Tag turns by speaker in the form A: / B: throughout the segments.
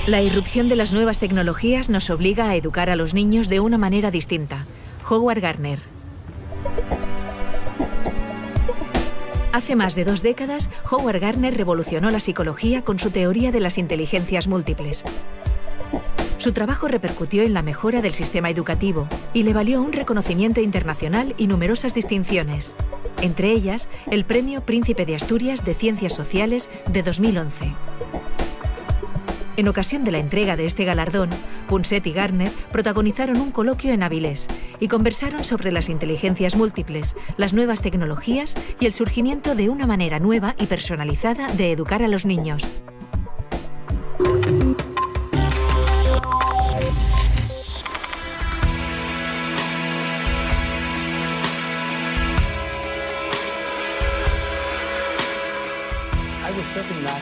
A: La irrupción de las nuevas tecnologías nos obliga a educar a los niños de una manera distinta. Howard Gardner. Hace más de 2 décadas, Howard Gardner revolucionó la psicología con su teoría de las inteligencias múltiples. Su trabajo repercutió en la mejora del sistema educativo y le valió un reconocimiento internacional y numerosas distinciones, entre ellas el Premio Príncipe de Asturias de Ciencias Sociales de 2011. En ocasión de la entrega de este galardón, Punset y Gardner protagonizaron un coloquio en Avilés y conversaron sobre las inteligencias múltiples, las nuevas tecnologías y el surgimiento de una manera nueva y personalizada de educar a los niños.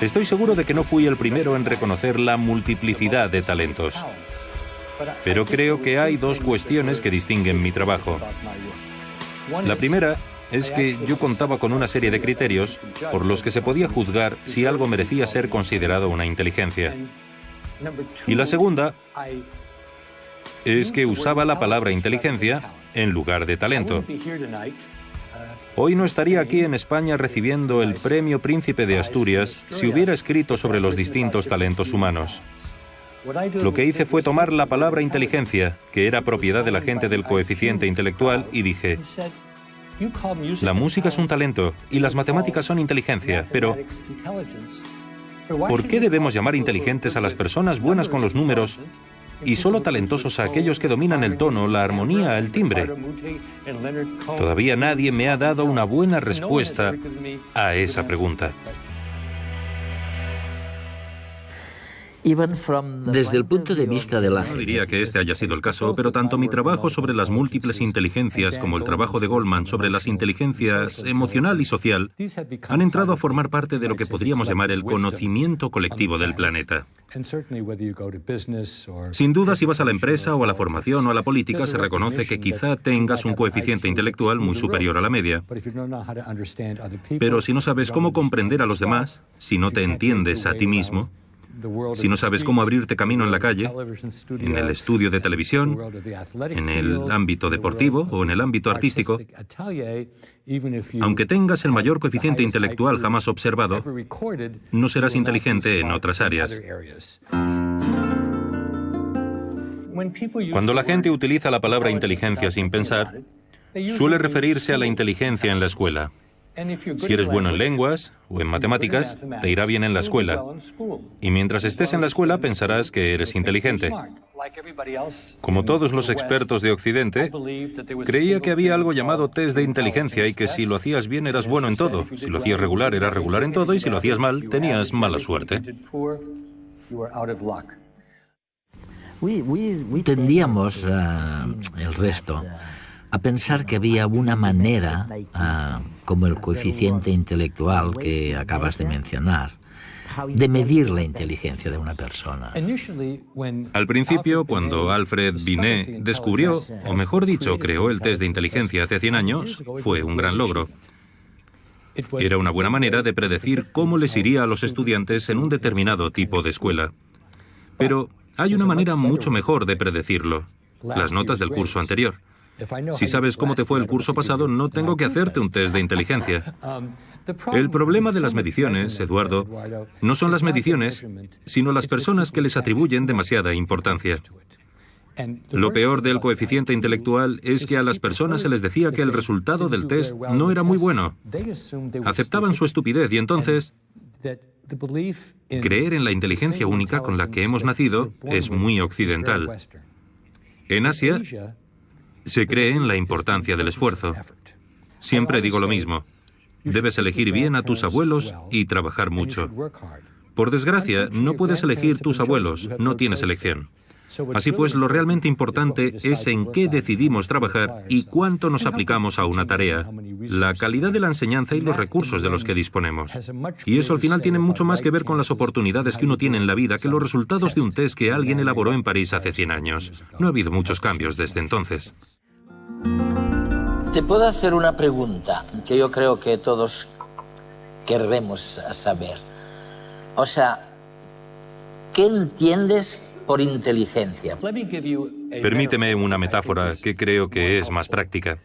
B: Estoy seguro de que no fui el primero en reconocer la multiplicidad de talentos. Pero creo que hay 2 cuestiones que distinguen mi trabajo. La primera es que yo contaba con una serie de criterios por los que se podía juzgar si algo merecía ser considerado una inteligencia. Y la segunda es que usaba la palabra inteligencia en lugar de talento. Hoy no estaría aquí en España recibiendo el Premio Príncipe de Asturias si hubiera escrito sobre los distintos talentos humanos. Lo que hice fue tomar la palabra inteligencia, que era propiedad de la gente del coeficiente intelectual, y dije: la música es un talento y las matemáticas son inteligencia, pero ¿por qué debemos llamar inteligentes a las personas buenas con los números y solo talentosos a aquellos que dominan el tono, la armonía, el timbre? Todavía nadie me ha dado una buena respuesta a esa pregunta.
C: Desde el punto de vista de la...
B: No diría que este haya sido el caso, pero tanto mi trabajo sobre las múltiples inteligencias como el trabajo de Goldman sobre las inteligencias emocional y social han entrado a formar parte de lo que podríamos llamar el conocimiento colectivo del planeta. Sin duda, si vas a la empresa o a la formación o a la política, se reconoce que quizá tengas un coeficiente intelectual muy superior a la media. Pero si no sabes cómo comprender a los demás, si no te entiendes a ti mismo, si no sabes cómo abrirte camino en la calle, en el estudio de televisión, en el ámbito deportivo o en el ámbito artístico, aunque tengas el mayor coeficiente intelectual jamás observado, no serás inteligente en otras áreas. Cuando la gente utiliza la palabra inteligencia sin pensar, suele referirse a la inteligencia en la escuela. Si eres bueno en lenguas o en matemáticas, te irá bien en la escuela. Y mientras estés en la escuela pensarás que eres inteligente. Como todos los expertos de Occidente, creía que había algo llamado test de inteligencia y que si lo hacías bien eras bueno en todo. Si lo hacías regular eras regular en todo y si lo hacías mal tenías mala suerte.
C: Tendíamos, el resto, a pensar que había una manera, como el coeficiente intelectual que acabas de mencionar, de medir la inteligencia de una persona.
B: Al principio, cuando Alfred Binet descubrió, o mejor dicho, creó el test de inteligencia hace 100 años, fue un gran logro. Era una buena manera de predecir cómo les iría a los estudiantes en un determinado tipo de escuela. Pero hay una manera mucho mejor de predecirlo: las notas del curso anterior. Si sabes cómo te fue el curso pasado, no tengo que hacerte un test de inteligencia. El problema de las mediciones, Eduardo, no son las mediciones, sino las personas que les atribuyen demasiada importancia. Lo peor del coeficiente intelectual es que a las personas se les decía que el resultado del test no era muy bueno. Aceptaban su estupidez y entonces creer en la inteligencia única con la que hemos nacido es muy occidental. En Asia se cree en la importancia del esfuerzo. Siempre digo lo mismo: debes elegir bien a tus abuelos y trabajar mucho. Por desgracia, no puedes elegir tus abuelos, no tienes elección. Así pues, lo realmente importante es en qué decidimos trabajar y cuánto nos aplicamos a una tarea, la calidad de la enseñanza y los recursos de los que disponemos. Y eso al final tiene mucho más que ver con las oportunidades que uno tiene en la vida que los resultados de un test que alguien elaboró en París hace 100 años. No ha habido muchos cambios desde entonces.
C: Te puedo hacer una pregunta que yo creo que todos queremos saber. O sea, ¿Qué entiendes por inteligencia?
B: Permíteme una metáfora que creo que es más práctica.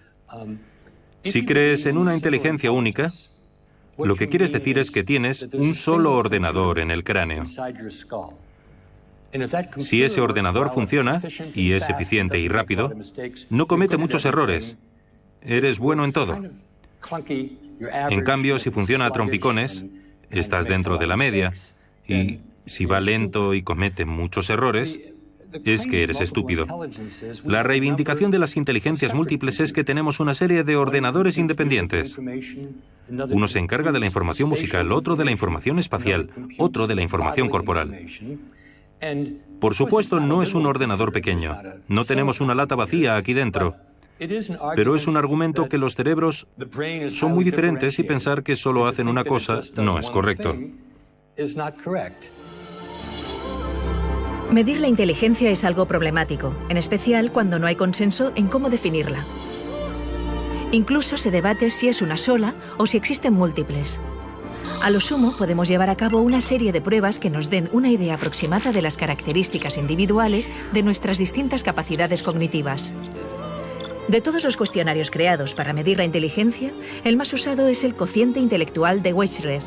B: Si crees en una inteligencia única, lo que quieres decir es que tienes un solo ordenador en el cráneo. Si ese ordenador funciona, y es eficiente y rápido, no comete muchos errores. Eres bueno en todo. En cambio, si funciona a trompicones, estás dentro de la media. Y si va lento y comete muchos errores, es que eres estúpido. La reivindicación de las inteligencias múltiples es que tenemos una serie de ordenadores independientes. Uno se encarga de la información musical, otro de la información espacial, otro de la información corporal. Por supuesto, no es un ordenador pequeño. No tenemos una lata vacía aquí dentro. Pero es un argumento que los cerebros son muy diferentes y pensar que solo hacen una cosa no es correcto.
A: Medir la inteligencia es algo problemático, en especial cuando no hay consenso en cómo definirla. Incluso se debate si es una sola o si existen múltiples. A lo sumo, podemos llevar a cabo una serie de pruebas que nos den una idea aproximada de las características individuales de nuestras distintas capacidades cognitivas. De todos los cuestionarios creados para medir la inteligencia, el más usado es el cociente intelectual de Wechsler,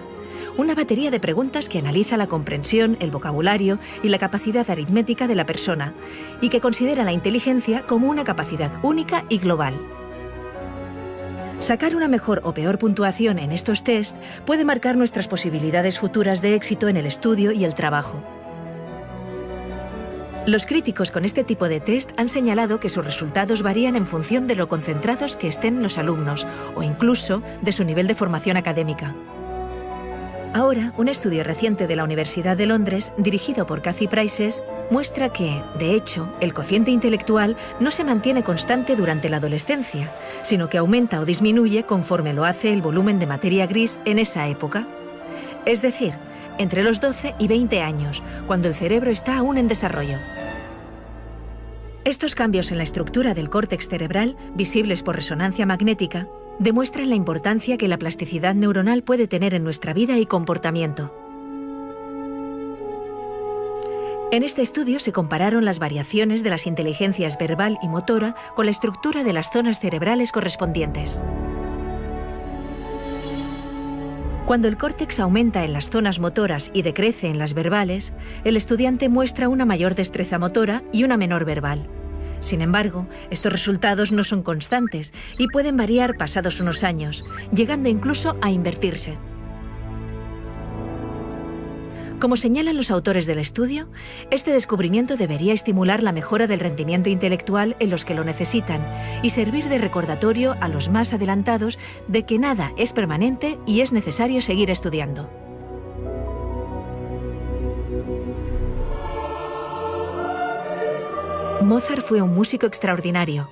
A: una batería de preguntas que analiza la comprensión, el vocabulario y la capacidad aritmética de la persona, y que considera la inteligencia como una capacidad única y global. Sacar una mejor o peor puntuación en estos test puede marcar nuestras posibilidades futuras de éxito en el estudio y el trabajo. Los críticos con este tipo de test han señalado que sus resultados varían en función de lo concentrados que estén los alumnos o incluso de su nivel de formación académica. Ahora, un estudio reciente de la Universidad de Londres, dirigido por Kathy Prices, muestra que, de hecho, el cociente intelectual no se mantiene constante durante la adolescencia, sino que aumenta o disminuye conforme lo hace el volumen de materia gris en esa época. Es decir, entre los 12 y 20 años, cuando el cerebro está aún en desarrollo. Estos cambios en la estructura del córtex cerebral, visibles por resonancia magnética, demuestran la importancia que la plasticidad neuronal puede tener en nuestra vida y comportamiento. En este estudio se compararon las variaciones de las inteligencias verbal y motora con la estructura de las zonas cerebrales correspondientes. Cuando el córtex aumenta en las zonas motoras y decrece en las verbales, el estudiante muestra una mayor destreza motora y una menor verbal. Sin embargo, estos resultados no son constantes y pueden variar pasados unos años, llegando incluso a invertirse. Como señalan los autores del estudio, este descubrimiento debería estimular la mejora del rendimiento intelectual en los que lo necesitan y servir de recordatorio a los más adelantados de que nada es permanente y es necesario seguir estudiando. Mozart fue un músico extraordinario,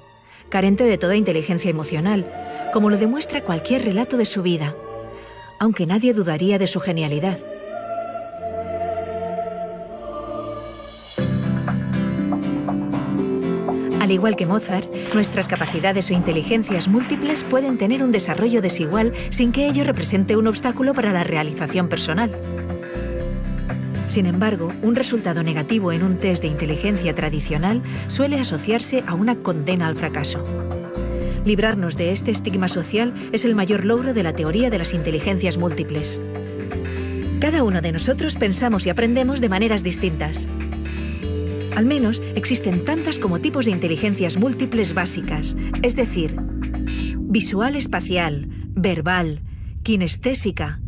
A: carente de toda inteligencia emocional, como lo demuestra cualquier relato de su vida, aunque nadie dudaría de su genialidad. Al igual que Mozart, nuestras capacidades o inteligencias múltiples pueden tener un desarrollo desigual sin que ello represente un obstáculo para la realización personal. Sin embargo, un resultado negativo en un test de inteligencia tradicional suele asociarse a una condena al fracaso. Librarnos de este estigma social es el mayor logro de la teoría de las inteligencias múltiples. Cada uno de nosotros pensamos y aprendemos de maneras distintas. Al menos existen tantas como tipos de inteligencias múltiples básicas, es decir, visual espacial, verbal, kinestésica,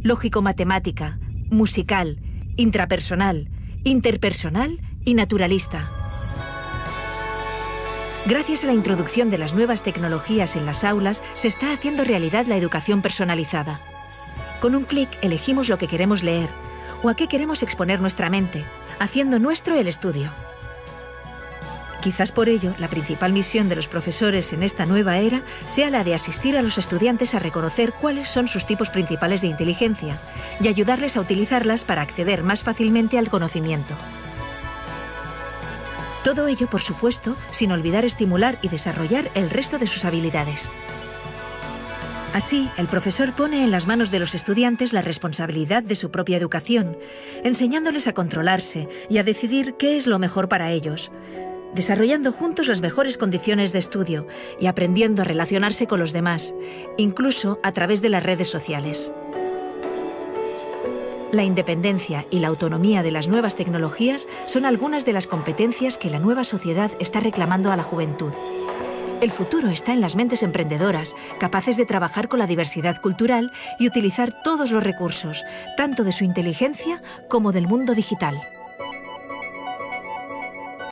A: lógico-matemática, musical, intrapersonal, interpersonal y naturalista. Gracias a la introducción de las nuevas tecnologías en las aulas, se está haciendo realidad la educación personalizada. Con un clic elegimos lo que queremos leer o a qué queremos exponer nuestra mente, haciendo nuestro el estudio. Quizás por ello, la principal misión de los profesores en esta nueva era sea la de asistir a los estudiantes a reconocer cuáles son sus tipos principales de inteligencia y ayudarles a utilizarlas para acceder más fácilmente al conocimiento. Todo ello, por supuesto, sin olvidar estimular y desarrollar el resto de sus habilidades. Así, el profesor pone en las manos de los estudiantes la responsabilidad de su propia educación, enseñándoles a controlarse y a decidir qué es lo mejor para ellos, desarrollando juntos las mejores condiciones de estudio y aprendiendo a relacionarse con los demás, incluso a través de las redes sociales. La independencia y la autonomía de las nuevas tecnologías son algunas de las competencias que la nueva sociedad está reclamando a la juventud. El futuro está en las mentes emprendedoras, capaces de trabajar con la diversidad cultural y utilizar todos los recursos, tanto de su inteligencia como del mundo digital.